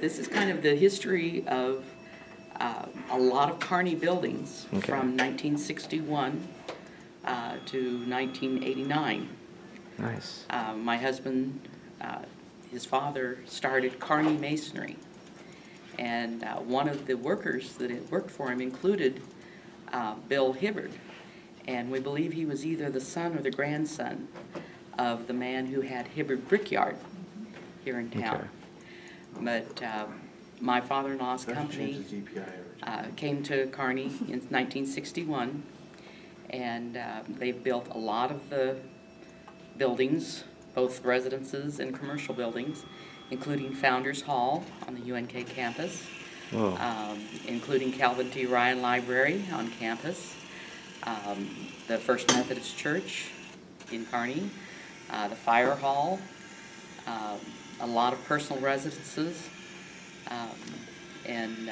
This is kind of the history of a lot of Kearney buildings from 1961 to 1989. Nice. My husband, his father started Kearney Masonry, and one of the workers that had worked for him included Bill Hibbard, and we believe he was either the son or the grandson of the man who had Hibbard Brickyard here in town. But my father-in-law's company came to Kearney in 1961, and they've built a lot of the buildings, both residences and commercial buildings, including Founders Hall on the UNK campus, including Calvin T. Ryan Library on campus, the First Methodist Church in Kearney, the Fire Hall, a lot of personal residences, and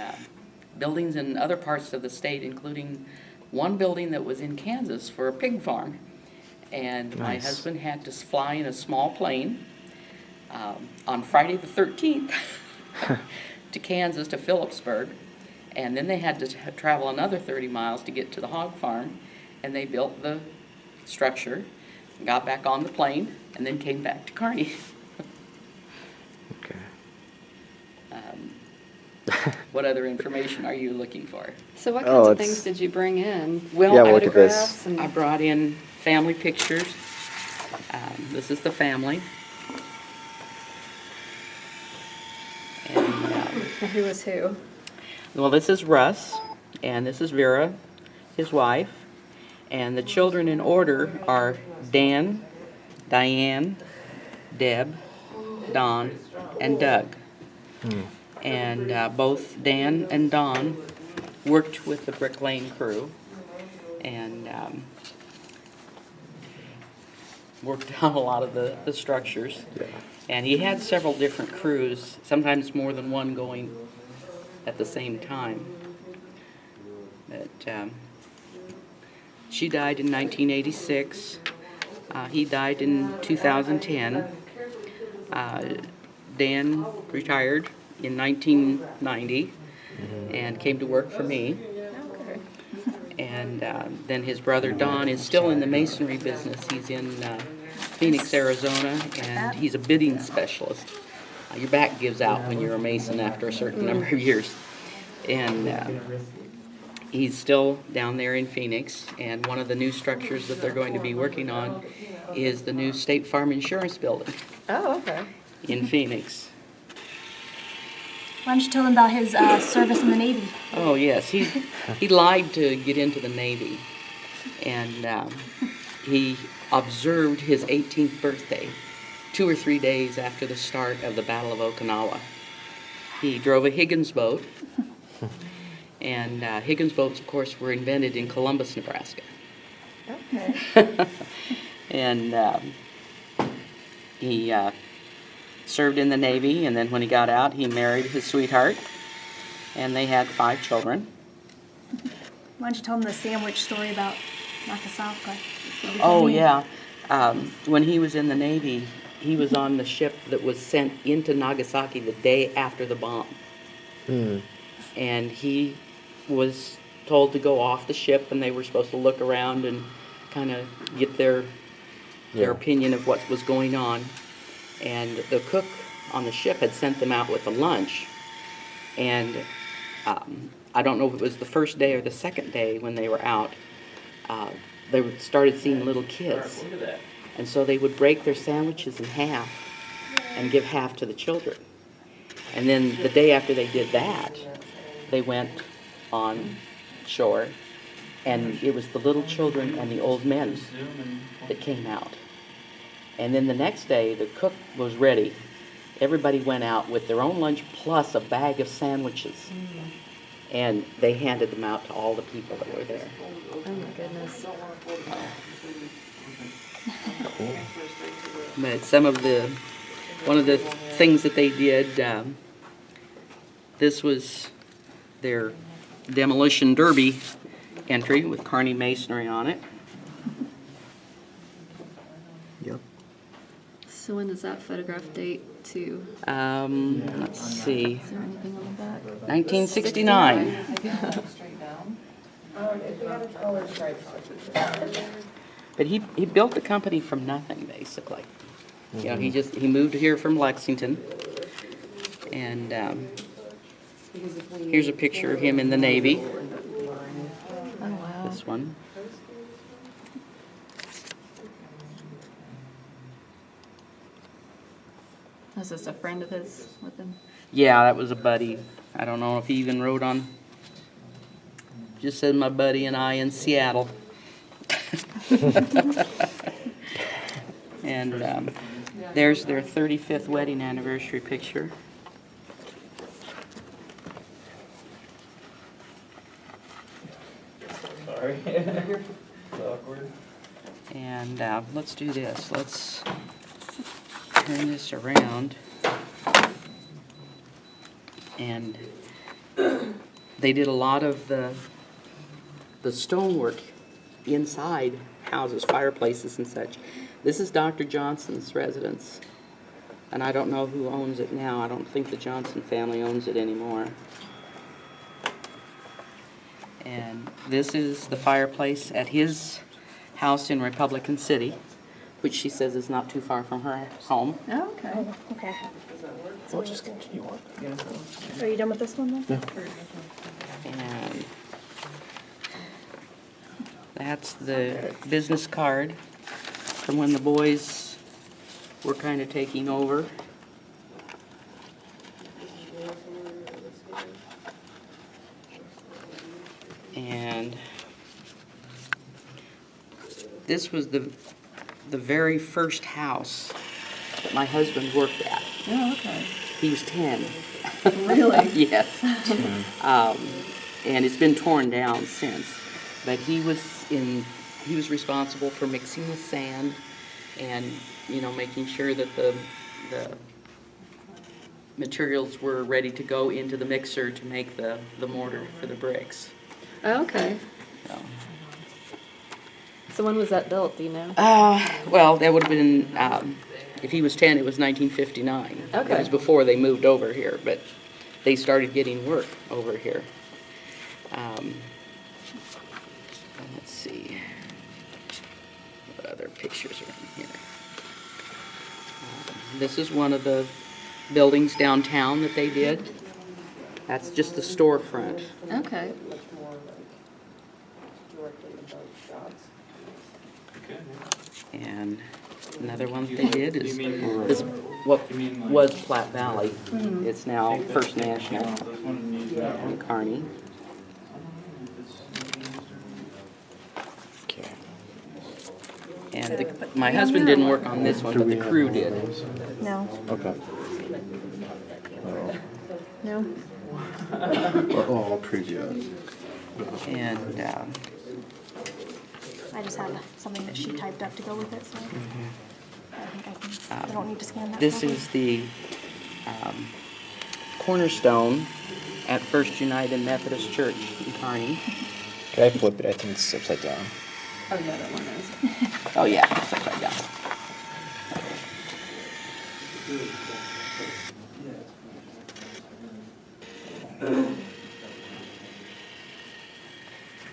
buildings in other parts of the state, including one building that was in Kansas for a pig farm. And my husband had to fly in a small plane on Friday the 13th to Kansas, to Phillipsburg, and then they had to travel another 30 miles to get to the hog farm, and they built the structure, got back on the plane, and then came back to Kearney. What other information are you looking for? So what kinds of things did you bring in? Well, yeah, look at this. I brought in family pictures. This is the family. And, Who was who? well, this is Russ, and this is Vera, his wife. And the children in order are Dan, Diane, Deb, Don, and Doug. And both Dan and Don worked with the Brick Lane crew and worked on a lot of the structures. And he had several different crews, sometimes more than one going at the same time. But she died in 1986. He died in 2010. Dan retired in 1990 and came to work for me. And then his brother Don is still in the masonry business. He's in Phoenix, Arizona, and he's a bidding specialist. Your back gives out when you're a mason after a certain number of years. And he's still down there in Phoenix, and one of the new structures that they're going to be working on is the new State Farm Insurance Building. Oh, okay. In Phoenix. Why don't you tell him about his service in the Navy? Oh, yes. He lied to get into the Navy, and he observed his 18th birthday 2 or 3 days after the start of the Battle of Okinawa. He drove a Higgins boat, and Higgins boats, of course, were invented in Columbus, Nebraska. Okay. And he served in the Navy, and then when he got out, he married his sweetheart, and they had 5 children. Why don't you tell him the sandwich story about Nagasaki? Oh, yeah. When he was in the Navy, he was on the ship that was sent into Nagasaki the day after the bomb. And he was told to go off the ship, and they were supposed to look around and kind of get their opinion of what was going on. And the cook on the ship had sent them out with a lunch. And I don't know if it was the first day or the second day when they were out, they started seeing little kids. And so they would break their sandwiches in half and give half to the children. And then the day after they did that, they went on shore, and it was the little children and the old men that came out. And then the next day, the cook was ready. Everybody went out with their own lunch plus a bag of sandwiches. And they handed them out to all the people that were there. Oh my goodness. But one of the things that they did, this was their demolition derby entry with Kearney Masonry on it. Yep. So when does that photograph date to? Let's see, Is there anything on the back? 1969. But he built the company from nothing, basically. You know, he moved here from Lexington. And here's a picture of him in the Navy, Oh, wow. this one. Was this a friend of his with him? Yeah, that was a buddy. I don't know if he even wrote on, just said my buddy and I in Seattle. And there's their 35th wedding anniversary picture. Sorry. It's awkward. And let's do this. Let's turn this around. And they did a lot of the stonework inside houses, fireplaces and such. This is Dr. Johnson's residence. And I don't know who owns it now. I don't think the Johnson family owns it anymore. And this is the fireplace at his house in Republican City, which she says is not too far from her home. Oh, okay. Okay. We'll just continue on. Are you done with this one then? And that's the business card from when the boys were kind of taking over. And this was the very first house that my husband worked at. Oh, okay. He was 10. Really? Yes. And it's been torn down since. But he was responsible for mixing the sand and, you know, making sure that the materials were ready to go into the mixer to make the mortar for the bricks. Oh, okay. So, So when was that built, do you know? well, that would have been, if he was 10, it was 1959. Okay. It was before they moved over here, but they started getting work over here. Let's see. What other pictures are in here? This is one of the buildings downtown that they did. That's just the storefront. Okay. And another one that they did is this, what was Platte Valley. It's now First National in Kearney. Okay. And my husband didn't work on this one, but the crew did. No. Okay. No. All previous. And I just have something that she typed up to go with it, so I think I don't need to scan that. this copy. is the cornerstone at First United Methodist Church in Kearney. Can I flip it? I think it's upside down. Oh, yeah, that one is. Oh yeah, it's upside down.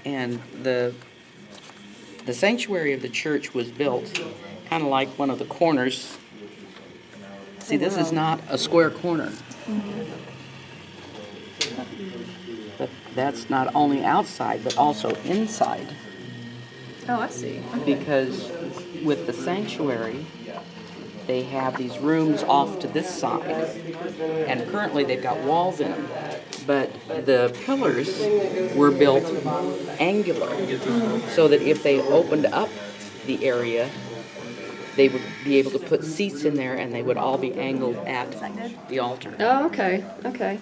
And the sanctuary of the church was built kind of like one of the corners. See, this is not a square corner. But that's not only outside, but also inside. Oh, I see. Okay. Because with the sanctuary, they have these rooms off to this side. And currently they've got walls in them. But the pillars were built angular, so that if they opened up the area, they would be able to put seats in there and they would all be angled at the altar. Oh, okay. Okay.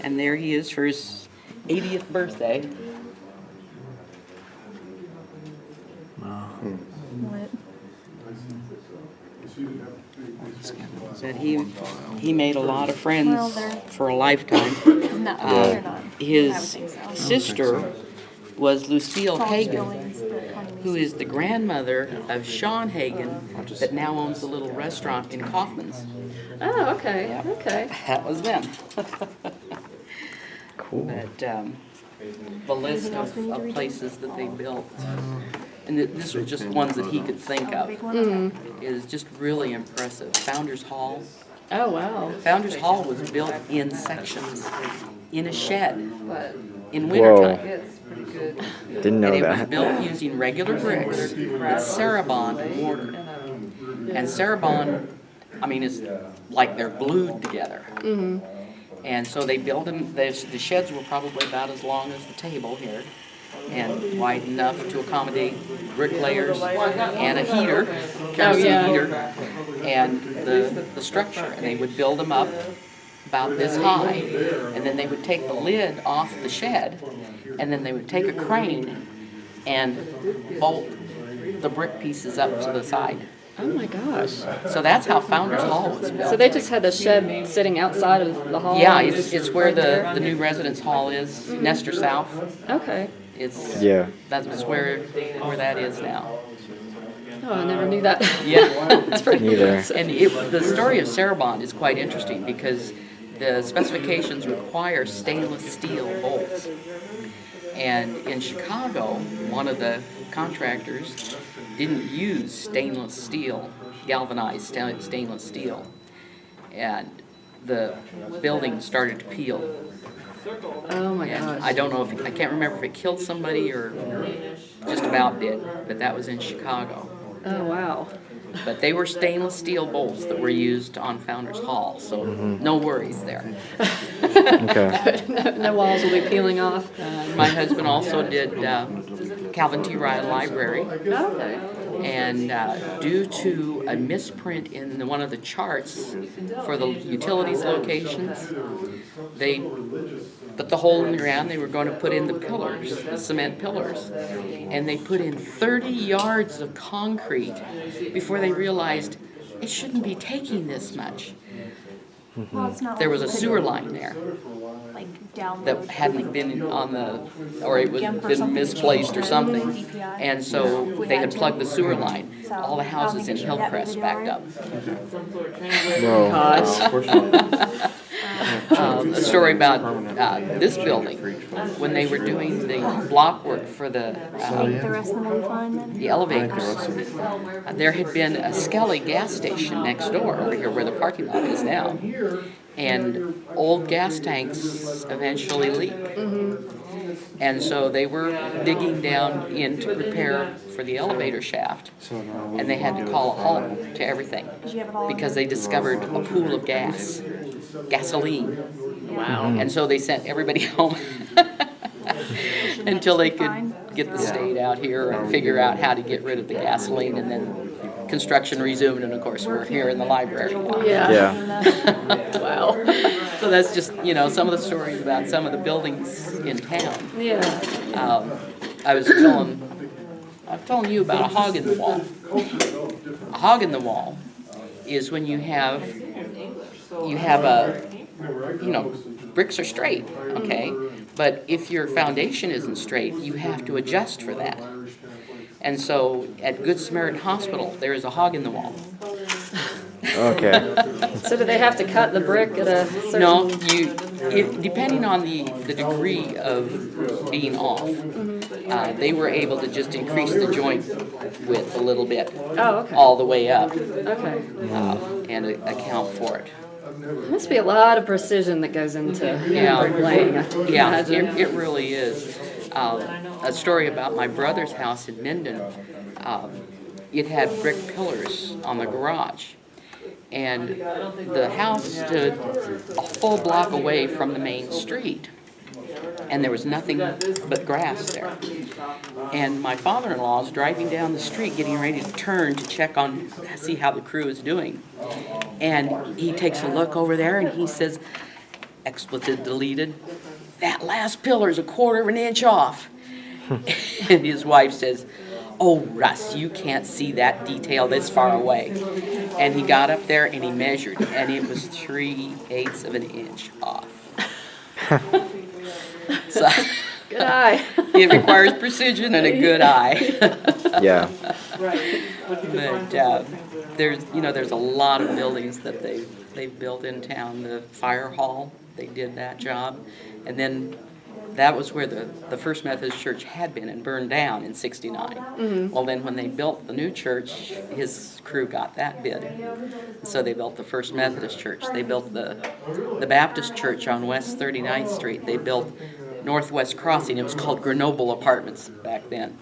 And there he is for his 80th birthday. What? Said he made a lot of friends Well, they're- for a lifetime. No, they're not. I would His think so. sister was Lucille College Hagen, buildings, the Kearney who Masonry. is the grandmother of Sean Hagen that now owns a little restaurant in Kaufman's. Oh, okay, Yep. okay. That was them. Cool. But the list of places that they built, and this was just ones that he could think Oh, of, big one? Okay. is just really impressive. Founders Hall. Oh, wow. Founders Hall was built in sections, in a shed, But in Whoa. wintertime. it's pretty good. Didn't know And it was that. built using regular bricks with Cerebond mortar. And Cerebond, I mean, it's like they're glued together. And so they built them, the sheds were probably about as long as the table here, and wide enough to accommodate bricklayers and a heater, kerosene yeah. heater, and the structure. And they would build them up about this high, and then they would take the lid off the shed, and then they would take a crane and bolt the brick pieces up to the side. Oh, my gosh. So that's how Founders Hall was built. So they just had the shed sitting outside of the hall? Yeah, and it's just where right there? the new residence hall is, Nestor South. Okay. It's, Yeah. that's where that is now. Oh, I never knew that. Yeah. That's pretty Neither. impressive. And the story of Cerebond is quite interesting because the specifications require stainless steel bolts. And in Chicago, one of the contractors didn't use stainless steel, galvanized stainless steel. And the building started to peel. Oh, my And gosh. I don't know I can't remember if it killed somebody or just about did, but that was in Chicago. Oh, wow. But they were stainless steel bolts that were used on Founders Hall, so no worries there. Okay. No walls will be peeling off. My husband also did Calvin T. Ryan Library, Okay. and due to a misprint in one of the charts for the utilities locations, they put the hole in the ground. They were going to put in the pillars, the cement pillars, and they put in 30 yards of concrete before they realized it shouldn't be taking this much. Well, it's not There like was a you could, sewer line there like down that the hadn't been on the, or it was Jump or been something misplaced or to something. DPI. And so We they had had to. plugged the sewer line. So, All the I don't houses in think it should be that big Hillcrest a deal, backed right? up. Gosh. A story about this building, when they were doing the block work for Think the rest of them will be fine then? the elevators, there had been a Skelly gas station next door over here where the parking lot is now. And old gas tanks eventually leak. And so they were digging down in to prepare for the elevator shaft. And they had to call a halt to everything Did you have it all? because they discovered a pool of gas, gasoline. Wow. And so they sent everybody home until they could get the state out here and figure out how to get rid of the gasoline, and then construction resumed, and of course we're here in the library now. Yeah. Yeah. Wow. So that's just, some of the stories about some of the buildings in town. Yeah. I was telling you about a hog in the wall. A hog in the wall is when you have bricks are straight, okay? But if your foundation isn't straight, you have to adjust for that. And so at Good Samaritan Hospital, there is a hog in the wall. Okay. So do they have to cut the brick at a certain? No, depending on the degree of being off, they were able to just increase the joint width a little bit, Oh, okay. all the way up, Okay. and account for it. There must be a lot of precision that goes into Yeah. bricklaying, I can Yeah, imagine. it really is. A story about my brother's house in Minden. It had brick pillars on the garage. And the house stood a full block away from the main street. And there was nothing but grass there. And my father-in-law is driving down the street getting ready to turn to see how the crew is doing. And he takes a look over there and he says, expletive deleted, "That last pillar's a quarter of an inch off." And his wife says, "Oh, Russ, you can't see that detail this far away." And he got up there and he measured, and it was 3/8 of an inch off. So, Good eye. It requires precision and a good eye. Yeah. But there's a lot of buildings that they've built in town. The fire hall, they did that job. And then that was where the First Methodist Church had been and burned down in '69. Well, then when they built the new church, his crew got that bid. So they built the First Methodist Church. They built the Baptist Church on West 39th Street. They built Northwest Crossing. It was called Grenoble Apartments back then.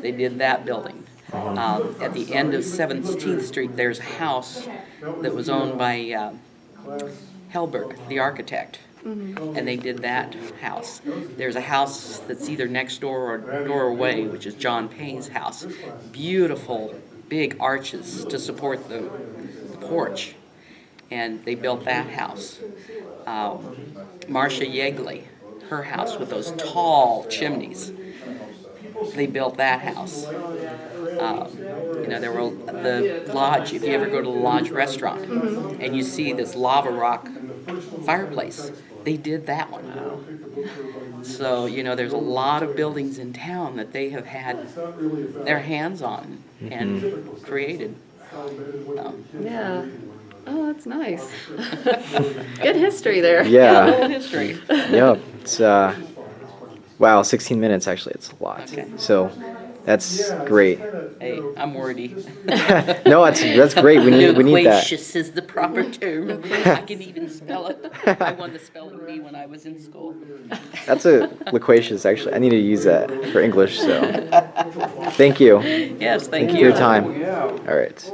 They did that building. At the end of 17th Street, there's a house that was owned by Helberg, the architect. And they did that house. There's a house that's either next door or door away, which is John Payne's house. Beautiful, big arches to support the porch. And they built that house. Marcia Yegley, her house with those tall chimneys. They built that house. There were the Lodge, if you ever go to the Lodge restaurant, and you see this lava rock fireplace, they did that one. So, there's a lot of buildings in town that they have had their hands on and created. Yeah. Oh, that's nice. Good history there. Yeah. Whole history. Yep. It's wow, 16 minutes actually. It's a lot. Okay. So that's great. Hey, I'm wordy. No, that's great. We need that. Loquacious is the proper term. I can even spell it. I won the spelling bee when I was in school. That's a loquacious actually. I need to use that for English. So thank you. Yes, thank Thank you for you. your time. All right.